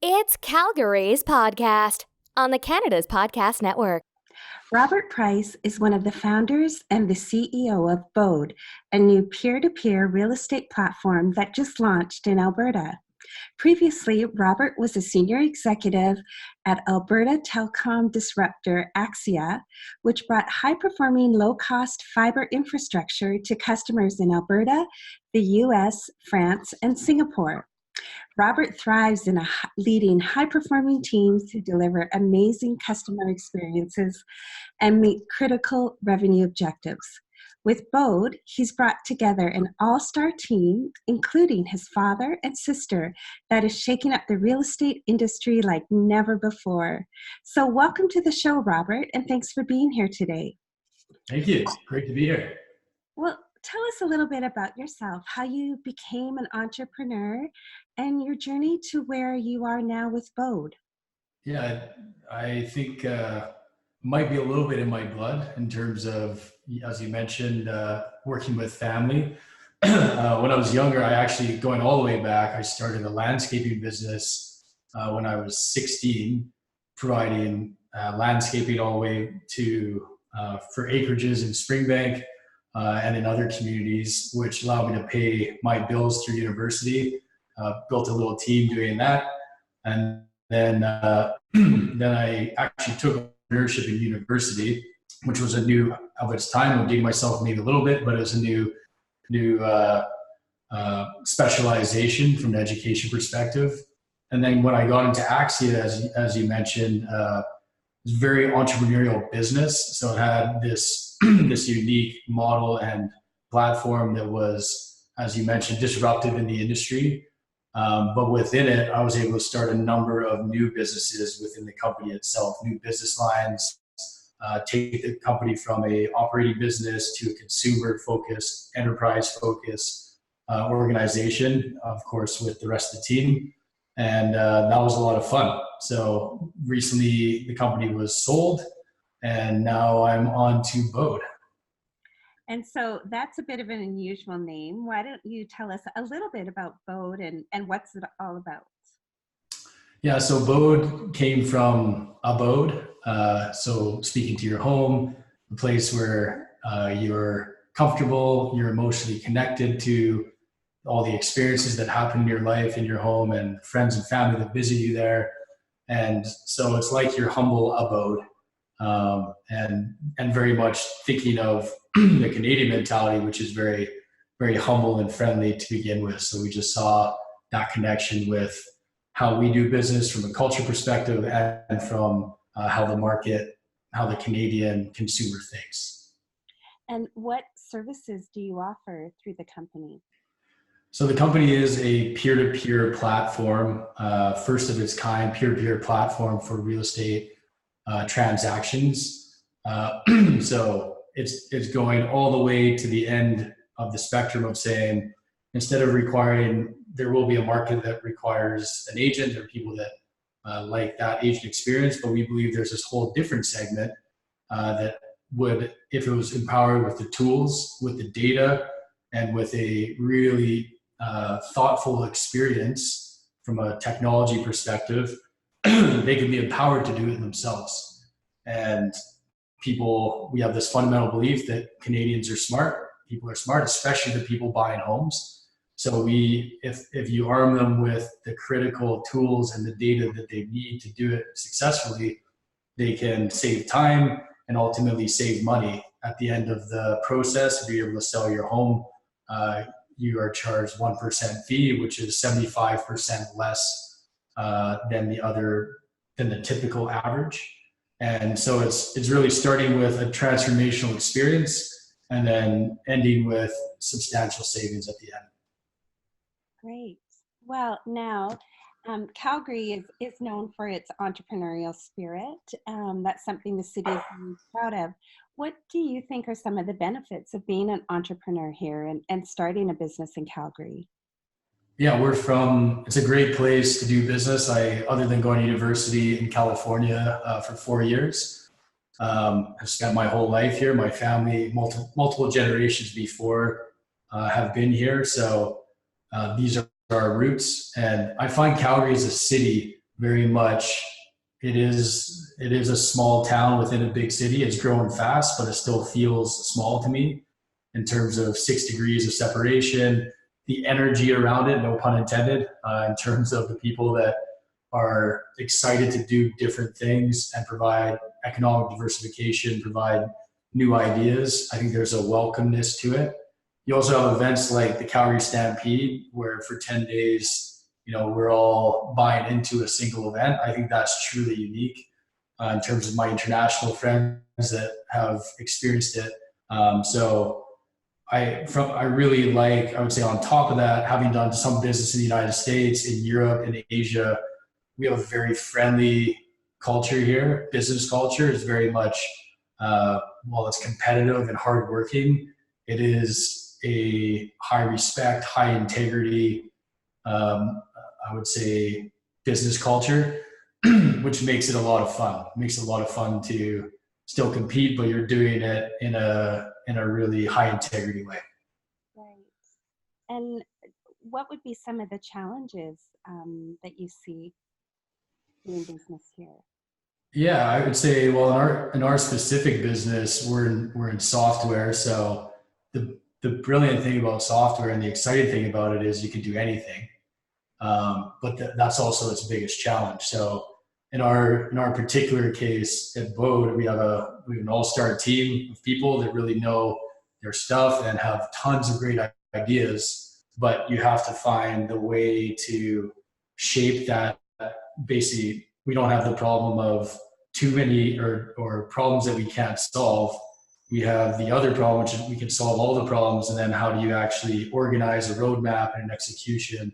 It's Calgary's podcast on the Canada's Podcast Network. Robert Price is one of the founders and the CEO of Bōde, a new peer-to-peer real estate platform that just launched in Alberta. Previously, Robert was a senior executive at Alberta telecom disruptor Axia, which brought high-performing, low-cost fiber infrastructure to customers in Alberta, the US, France, and Singapore. Robert thrives in leading high-performing teams to deliver amazing customer experiences and meet critical revenue objectives. With Bōde, he's brought together an all-star team, including his father and sister, that is shaking up the real estate industry like never before. So welcome to the show, Robert, and thanks for being here today. Thank you. It's great to be here. Well, tell us a little bit about yourself, how you became an entrepreneur, and your journey to where you are now with Bōde. Yeah, I think might be a little bit in my blood in terms of, as you mentioned, working with family. When I was younger, I actually, going all the way back, I started a landscaping business when I was 16, providing landscaping all the way to for acreages in Springbank and in other communities, which allowed me to pay my bills through university. Built a little team doing that, and then I actually took entrepreneurship in university, which was a new of its time. I'm dating myself maybe a little bit, but it was a new specialization from an education perspective. And then when I got into Axia, as you mentioned, it was a very entrepreneurial business. So it had this this unique model and platform that was, as you mentioned, disruptive in the industry. But within it, I was able to start a number of new businesses within the company itself, new business lines, take the company from a operating business to a consumer-focused, enterprise-focused organization, of course, with the rest of the team. And that was a lot of fun. So recently, the company was sold, and now I'm on to Bōde. And so that's a bit of an unusual name. Why don't you tell us a little bit about Bōde and what's it all about? Yeah, so Bōde came from abode. So speaking to your home, a place where you're comfortable, you're emotionally connected to all the experiences that happen in your life, in your home, and friends and family that visit you there. And so it's like your humble abode. And very much thinking of the Canadian mentality, which is very, very humble and friendly to begin with. So we just saw that connection with how we do business from a culture perspective and from how the Canadian consumer thinks. And what services do you offer through the company? So the company is a peer-to-peer platform, first of its kind, peer-to-peer platform for real estate transactions. So it's going all the way to the end of the spectrum of saying, instead of requiring, there will be a market that requires an agent or people that like that agent experience, but we believe there's this whole different segment that would, if it was empowered with the tools, with the data, and with a really thoughtful experience from a technology perspective, they can be empowered to do it themselves. And we have this fundamental belief that Canadians are smart. People are smart, especially the people buying homes. So if you arm them with the critical tools and the data that they need to do it successfully, they can save time and ultimately save money. At the end of the process, if you're able to sell your home, you are charged 1% fee, which is 75% less than the typical average. And so it's really starting with a transformational experience and then ending with substantial savings at the end. Great. Well, now Calgary is known for its entrepreneurial spirit. That's something the city is really proud of. What do you think are some of the benefits of being an entrepreneur here and starting a business in Calgary? Yeah, it's a great place to do business. Other than going to university in California for 4 years, I've spent my whole life here. My family, multiple generations before have been here. So these are our roots. And I find Calgary as a city very much it is a small town within a big city. It's growing fast, but it still feels small to me in terms of 6 degrees of separation, the energy around it, no pun intended, in terms of the people that are excited to do different things and provide economic diversification, provide new ideas. I think there's a welcomeness to it. You also have events like the Calgary Stampede, where for 10 days, we're all buying into a single event. I think that's truly unique in terms of my international friends that have experienced it. So I really like, I would say on top of that, having done some business in the United States, in Europe, in Asia, we have a very friendly culture here. Business culture is very much, while it's competitive and hardworking, it is a high respect, high integrity, I would say business culture, which makes it a lot of fun. It makes it a lot of fun to still compete, but you're doing it in a really high integrity way. Right. And what would be some of the challenges that you see doing business here? Yeah, I would say, well, in our specific business, we're in software. So the brilliant thing about software and the exciting thing about it is you can do anything. But that's also its biggest challenge. So in our particular case at Bōde, we have an all-star team of people that really know their stuff and have tons of great ideas, but you have to find the way to shape that. Basically, we don't have the problem of too many or problems that we can't solve. We have the other problem, which is we can solve all the problems, and then how do you actually organize a roadmap and an execution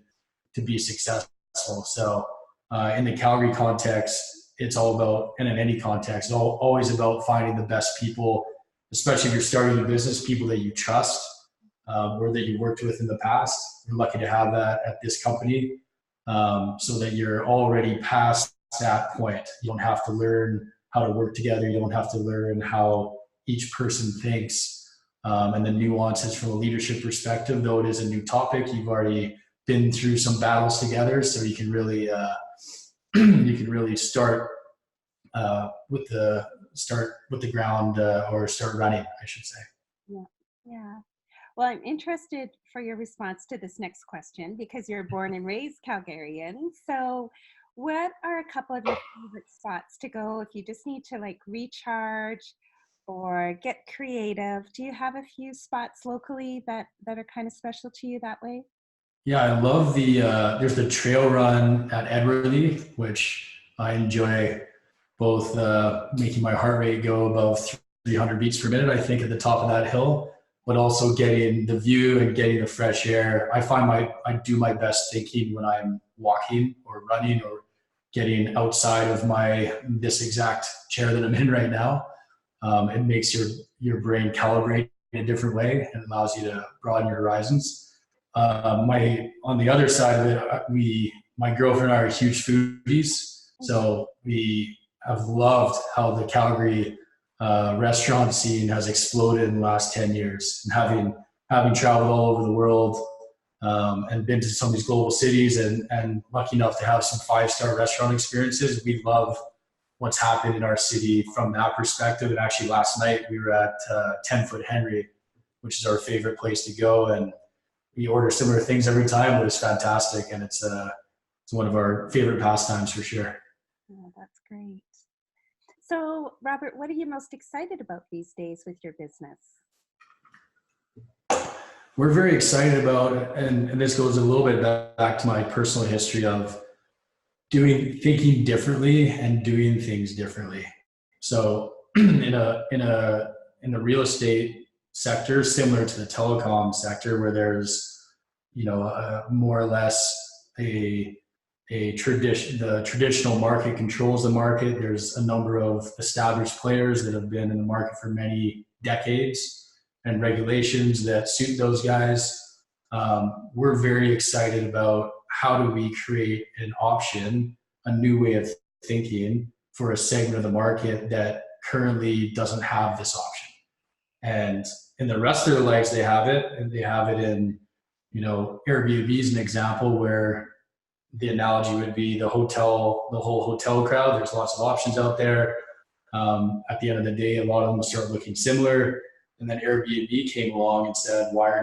to be successful? So in the Calgary context, it's all about, and in any context, always about finding the best people, especially if you're starting a business, people that you trust or that you worked with in the past. We're lucky to have that at this company, so that you're already past that point. You don't have to learn how to work together. You don't have to learn how each person thinks and the nuances from a leadership perspective. Though it is a new topic, you've already been through some battles together, so you can really start with the ground or start running, I should say. Yeah. Well, I'm interested for your response to this next question because you're born and raised Calgarian. So what are a couple of your favorite spots to go if you just need to recharge or get creative? Do you have a few spots locally that are kind of special to you that way? Yeah, I love there's the trail run at Edworthy, which I enjoy, both making my heart rate go above 300 beats per minute, I think, at the top of that hill, but also getting the view and getting the fresh air. I find I do my best thinking when I'm walking or running or getting outside of this exact chair that I'm in right now. It makes your brain calibrate in a different way and allows you to broaden your horizons. On the other side of it, my girlfriend and I are huge foodies, so we have loved how the Calgary restaurant scene has exploded in the last 10 years. And having traveled all over the world and been to some of these global cities and lucky enough to have some 5-star restaurant experiences, we love what's happened in our city from that perspective. And actually last night we were at 10 Foot Henry, which is our favorite place to go. And we order similar things every time, but it's fantastic. And it's one of our favorite pastimes for sure. Oh, that's great. So, Robert, what are you most excited about these days with your business? We're very excited about, and this goes a little bit back to my personal history of thinking differently and doing things differently. So in a real estate sector, similar to the telecom sector, where there's, more or less the traditional market controls the market. There's a number of established players that have been in the market for many decades and regulations that suit those guys. We're very excited about how do we create an option, a new way of thinking for a segment of the market that currently doesn't have this option. And in the rest of their lives, they have it, and they have it in, Airbnb is an example where the analogy would be the whole hotel crowd. There's lots of options out there. At the end of the day, a lot of them start looking similar. And then Airbnb came along and said, why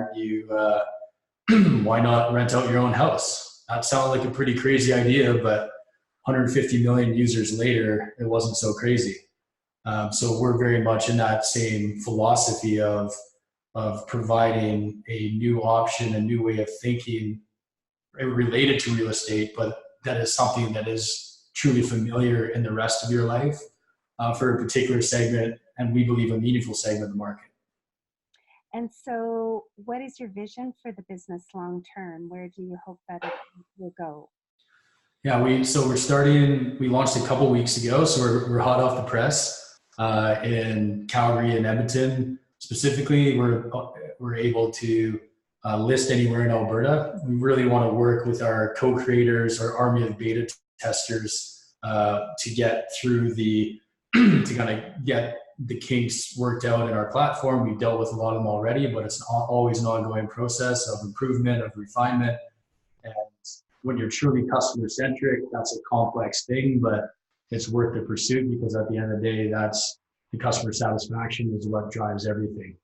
not rent out your own house? That sounded like a pretty crazy idea, but 150 million users later, it wasn't so crazy. So we're very much in that same philosophy of providing a new option, a new way of thinking related to real estate, but that is something that is truly familiar in the rest of your life for a particular segment, and we believe a meaningful segment of the market. And so what is your vision for the business long term? Where do you hope that it will go? Yeah, we launched a couple weeks ago, so we're hot off the press in Calgary and Edmonton. Specifically, we're able to list anywhere in Alberta. We really want to work with our co-creators, our army of beta testers to get through to kind of get the kinks worked out in our platform. We've dealt with a lot of them already, but it's always an ongoing process of improvement, of refinement. And when you're truly customer centric, that's a complex thing, but it's worth the pursuit, because at the end of the day, that's the customer satisfaction is what drives everything.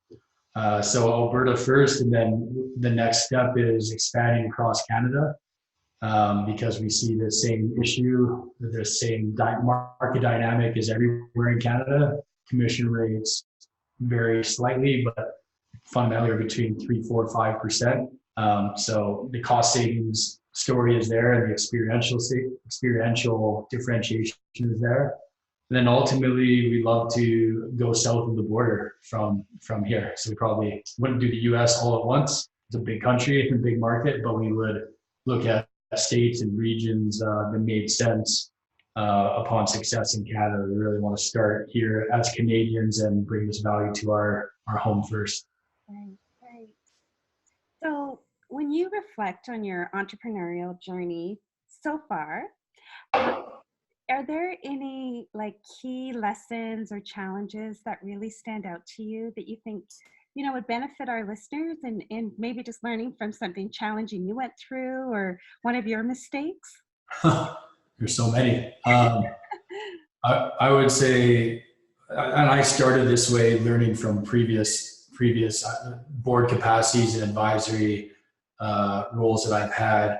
So Alberta first, and then the next step is expanding across Canada, because we see the same issue, the same market dynamic is everywhere in Canada. Commission rates vary slightly, but fundamentally are between 3, 4, 5%. So the cost savings story is there, and the experiential differentiation is there. And then ultimately, we love to go south of the border from here. So we probably wouldn't do the US all at once. It's a big country and a big market, but we would look at states and regions that made sense upon success in Canada. We really want to start here as Canadians and bring this value to our home first. Right. So when you reflect on your entrepreneurial journey so far, are there any key lessons or challenges that really stand out to you that you think, would benefit our listeners, and maybe just learning from something challenging you went through or one of your mistakes? There's so many. I would say, and I started this way, learning from previous board capacities and advisory roles that I've had.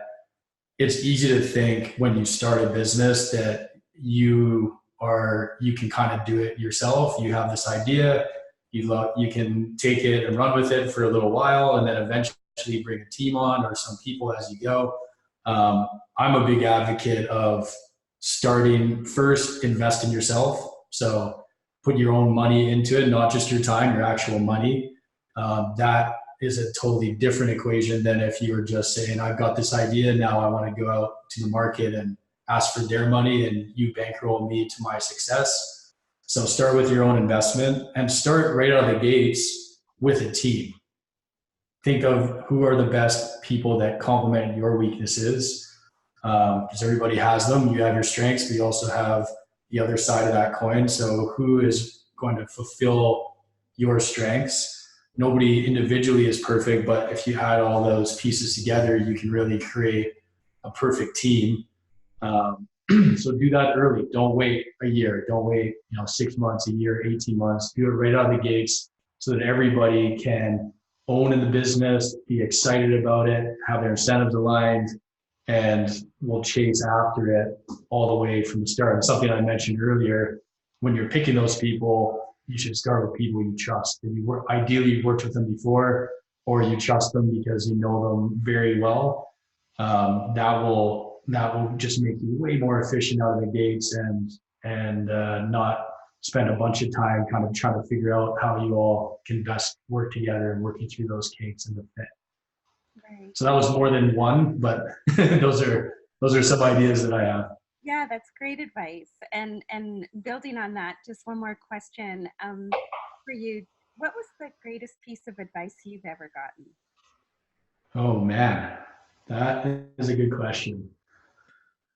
It's easy to think when you start a business that you can kind of do it yourself. You have this idea, you can take it and run with it for a little while, and then eventually bring a team on or some people as you go. I'm a big advocate of starting first, invest in yourself. So put your own money into it, not just your time, your actual money. That is a totally different equation than if you were just saying, I've got this idea, now I want to go out to the market and ask for their money and you bankroll me to my success. So start with your own investment and start right out of the gates with a team. Think of who are the best people that complement your weaknesses, because everybody has them. You have your strengths, but you also have the other side of that coin. So who is going to fulfill your strengths? Nobody individually is perfect, but if you add all those pieces together, you can really create a perfect team. So do that early. Don't wait a year. Don't wait 6 months, a year, 18 months. Do it right out of the gates so that everybody can own in the business, be excited about it, have their incentives aligned, and will chase after it all the way from the start. And something I mentioned earlier, when you're picking those people, you should start with people you trust. And ideally, you've worked with them before, or you trust them because you know them very well. That will just make you way more efficient out of the gates, and not spend a bunch of time kind of trying to figure out how you all can best work together and working through those kinks and the fit. Right. So that was more than one, but those are some ideas that I have. Yeah, that's great advice. And building on that, just one more question for you. What was the greatest piece of advice you've ever gotten? Oh man, that is a good question.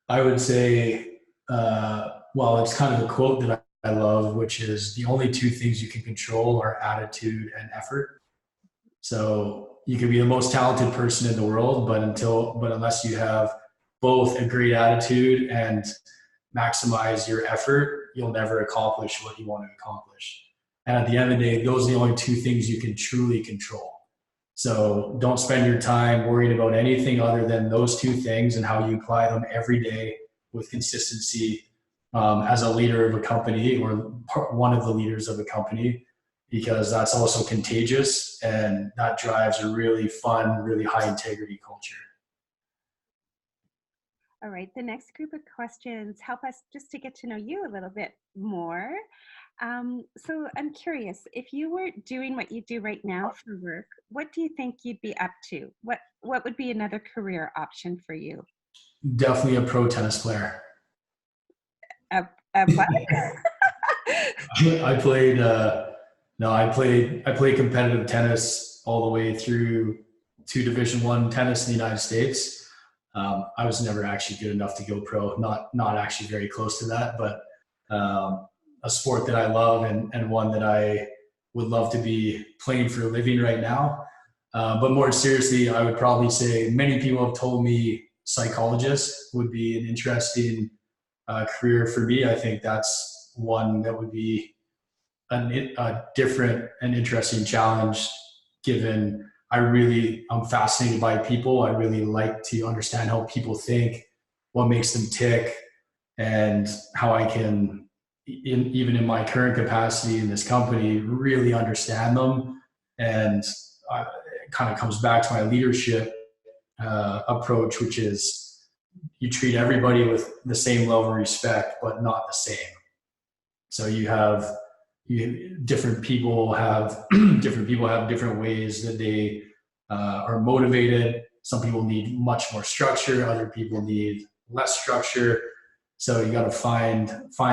I would say, it's kind of a quote that I love, which is the only two things you can control are attitude and effort. So you can be the most talented person in the world, but unless you have both a great attitude and maximize your effort, you'll never accomplish what you want to accomplish. And at the end of the day, those are the only two things you can truly control. So don't spend your time worried about anything other than those two things and how you apply them every day with consistency as a leader of a company or one of the leaders of a company, because that's also contagious and that drives a really fun, really high integrity culture. All right, the next group of questions help us just to get to know you a little bit more. So I'm curious, if you were doing what you do right now for work, what do you think you'd be up to? What would be another career option for you? Definitely a pro tennis player. A what? I played competitive tennis all the way through to Division I tennis in the United States. I was never actually good enough to go pro, not actually very close to that, but a sport that I love and one that I would love to be playing for a living right now. But more seriously, I would probably say many people have told me psychologist would be an interesting career for me. I think that's one that would be a different and interesting challenge, given I'm fascinated by people. I really like to understand how people think, what makes them tick, and how I can, even in my current capacity in this company, really understand them. And it kind of comes back to my leadership approach, which is you treat everybody with the same level of respect, but not the same. So different people have different ways that they are motivated. Some people need much more structure. Other people need less structure. So you got to find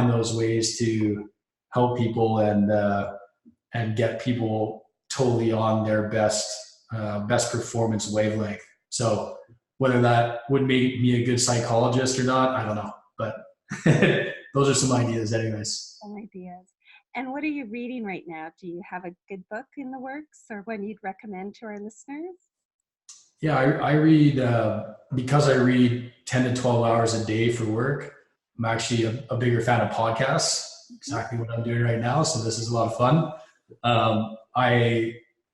those ways to help people and get people totally on their best performance wavelength. So whether that would make me a good psychologist or not, I don't know. But those are some ideas anyways. Some ideas. And what are you reading right now? Do you have a good book in the works or one you'd recommend to our listeners? Yeah, I read, because I read 10 to 12 hours a day for work. I'm actually a bigger fan of podcasts, exactly what I'm doing right now. So this is a lot of fun.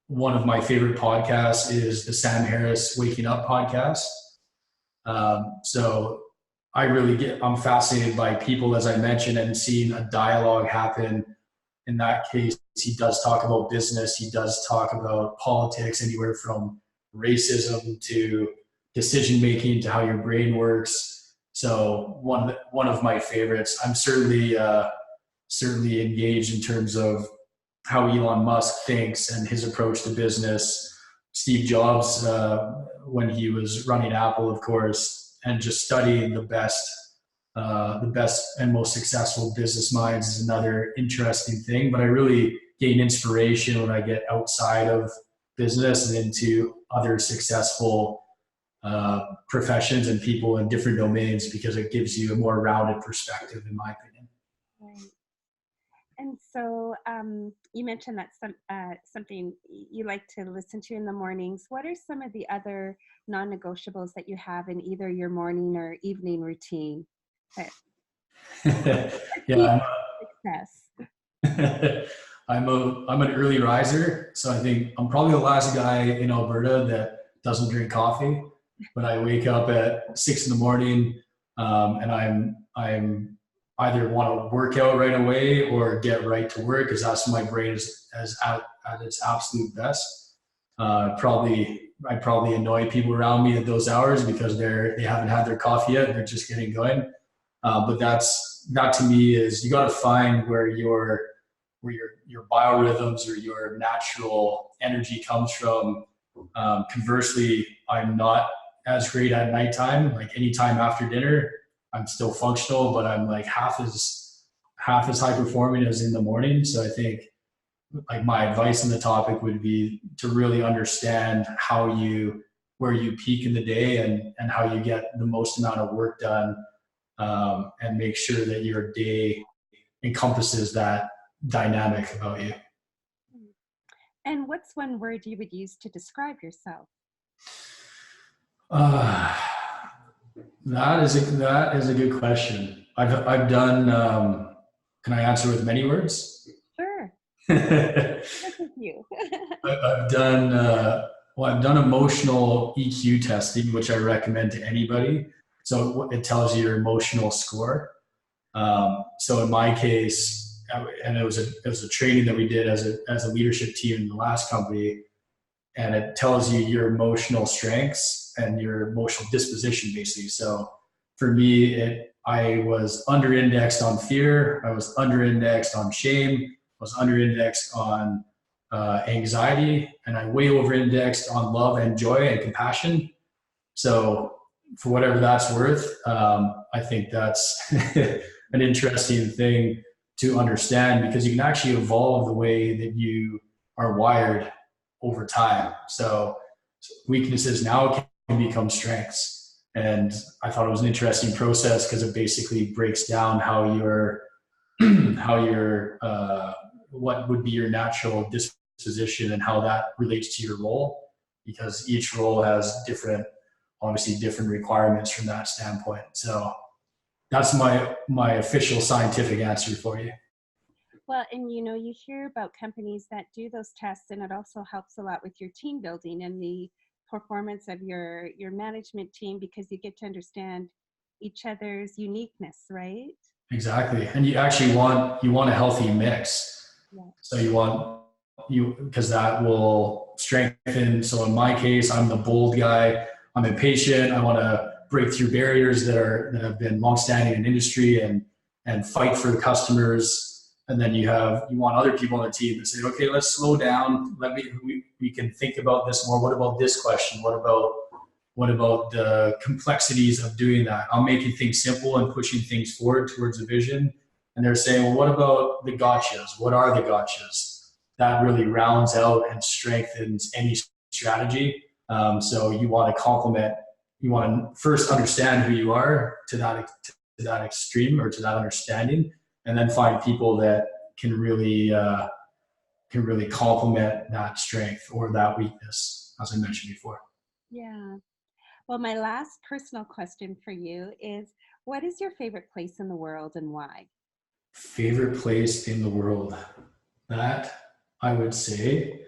One of my favorite podcasts is the Sam Harris Waking Up podcast. So I'm fascinated by people, as I mentioned, and seeing a dialogue happen. In that case, he does talk about business. He does talk about politics, anywhere from racism to decision-making to how your brain works. So one of my favorites. I'm certainly engaged in terms of how Elon Musk thinks and his approach to business. Steve Jobs, when he was running Apple, of course, and just studying the best and most successful business minds is another interesting thing. But I really gain inspiration when I get outside of business and into other successful professions and people in different domains, because it gives you a more rounded perspective, in my opinion. Right. And so you mentioned that's something you like to listen to in the mornings. What are some of the other non-negotiables that you have in either your morning or evening routine? Yeah, Success. I'm an early riser, so I think I'm probably the last guy in Alberta that doesn't drink coffee. But I wake up at 6 a.m, and I'm either want to work out right away or get right to work, because that's when my brain is at its absolute best. I probably annoy people around me at those hours because they haven't had their coffee yet and they're just getting going. But that to me is, you got to find where your biorhythms or your natural energy comes from. Conversely, I'm not as great at nighttime. Like anytime after dinner, I'm still functional, but I'm like half as high performing as in the morning. So I think, like, my advice on the topic would be to really understand where you peak in the day and how you get the most amount of work done, and make sure that your day encompasses that dynamic about you. And what's one word you would use to describe yourself? That is a good question. I've done. Can I answer with many words? Sure. I've With you. done. I've done emotional EQ testing, which I recommend to anybody. So it tells you your emotional score. So in my case, and it was a training that we did as a leadership team in the last company, and it tells you your emotional strengths and your emotional disposition, basically. So for me, I was under-indexed on fear. I was under-indexed on shame. I was under-indexed on anxiety, and I way over-indexed on love and joy and compassion. So for whatever that's worth, I think that's an interesting thing to understand, because you can actually evolve the way that you are wired over time. So weaknesses now can become strengths. And I thought it was an interesting process because it basically breaks down how what would be your natural disposition and how that relates to your role, because each role has obviously different requirements from that standpoint. So that's my official scientific answer for you. Well, and you hear about companies that do those tests, and it also helps a lot with your team building and the performance of your management team, because you get to understand each other's uniqueness, right? Exactly. And you actually want a healthy mix. Yeah. So because that will strengthen. So in my case, I'm the bold guy. I'm impatient. I want to break through barriers that have been longstanding in industry and fight for the customers. And then you want other people on the team to say, okay, let's slow down. We can think about this more. What about this question? What about the complexities of doing that? I'm making things simple and pushing things forward towards a vision. And they're saying, well, what about the gotchas? What are the gotchas? That really rounds out and strengthens any strategy. So you want to first understand who you are to that extreme, or to that understanding, and then find people that can really complement that strength or that weakness, as I mentioned before. Yeah. Well, my last personal question for you is, what is your favorite place in the world and why? Favorite place in the world? That I would say,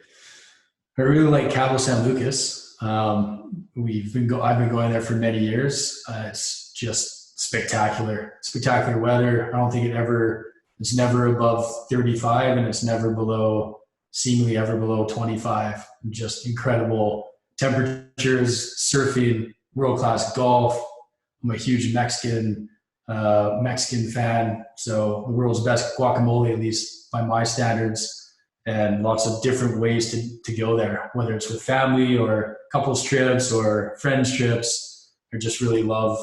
I really like Cabo San Lucas. I've been going there for many years. It's just spectacular weather. I don't think it's never above 35, and it's seemingly ever below 25. Just incredible temperatures, surfing, world-class golf. I'm a huge Mexican fan. So the world's best guacamole, at least by my standards, and lots of different ways to go there, whether it's with family or couples trips or friends trips. I just really love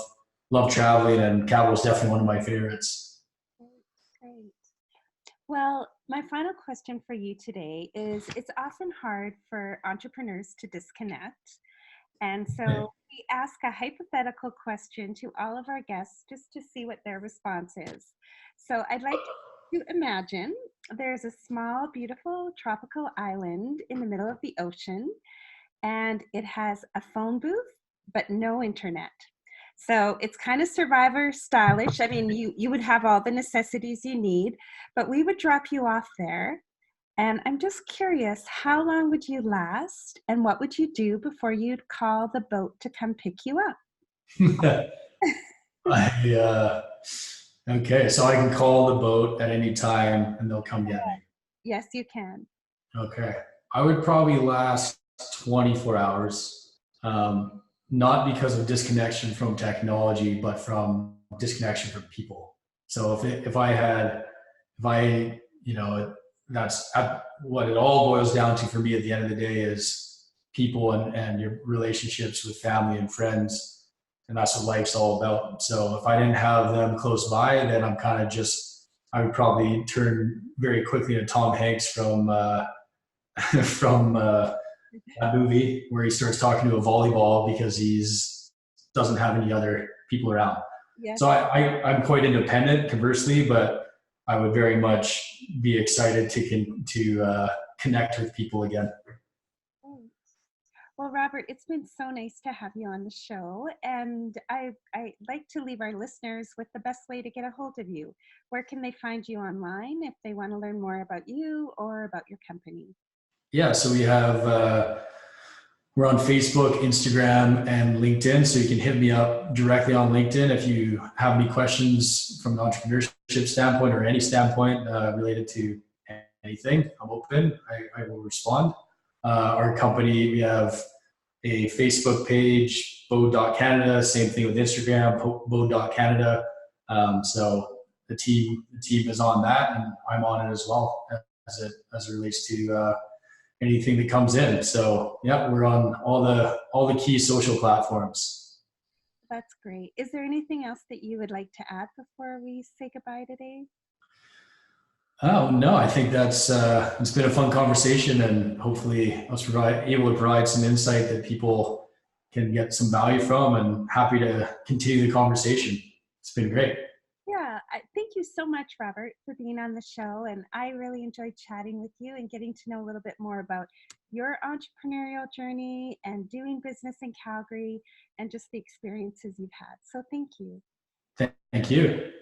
traveling, and Cabo is definitely one of my favorites. Great. Well, my final question for you today is, it's often hard for entrepreneurs to disconnect. And so we ask a hypothetical question to all of our guests just to see what their response is. So I'd like to imagine there's a small, beautiful tropical island in the middle of the ocean, and it has a phone booth, but no internet. So it's kind of survivor stylish. I mean, you would have all the necessities you need, but we would drop you off there. And I'm just curious, how long would you last, and what would you do before you'd call the boat to come pick you up? Okay, so I can call the boat at any time and they'll come get me. Yes, you can. Okay. I would probably last 24 hours. Not because of disconnection from technology, but from disconnection from people. So that's what it all boils down to for me at the end of the day, is people and your relationships with family and friends. And that's what life's all about. So if I didn't have them close by, then I would probably turn very quickly into Tom Hanks from that movie where he starts talking to a volleyball because doesn't have any other people around. Yes. So I'm quite independent, conversely, but I would very much be excited to connect with people again. Well, Robert, it's been so nice to have you on the show. And I like to leave our listeners with the best way to get a hold of you. Where can they find you online if they want to learn more about you or about your company? Yeah, so we're on Facebook, Instagram, and LinkedIn. So you can hit me up directly on LinkedIn if you have any questions from an entrepreneurship standpoint or any standpoint related to anything. I'm open. I will respond. Our company, we have a Facebook page, Bōde.Canada. Same thing with Instagram, Bōde.Canada. So the team is on that, and I'm on it as well as it relates to anything that comes in. So yeah, we're on all the key social platforms. That's great. Is there anything else that you would like to add before we say goodbye today? Oh no, I think that's it's been a fun conversation, and hopefully I was able to provide some insight that people can get some value from, and happy to continue the conversation. It's been great. Yeah, thank you so much, Robert, for being on the show. And I really enjoyed chatting with you and getting to know a little bit more about your entrepreneurial journey and doing business in Calgary and just the experiences you've had. So thank you. Thank you.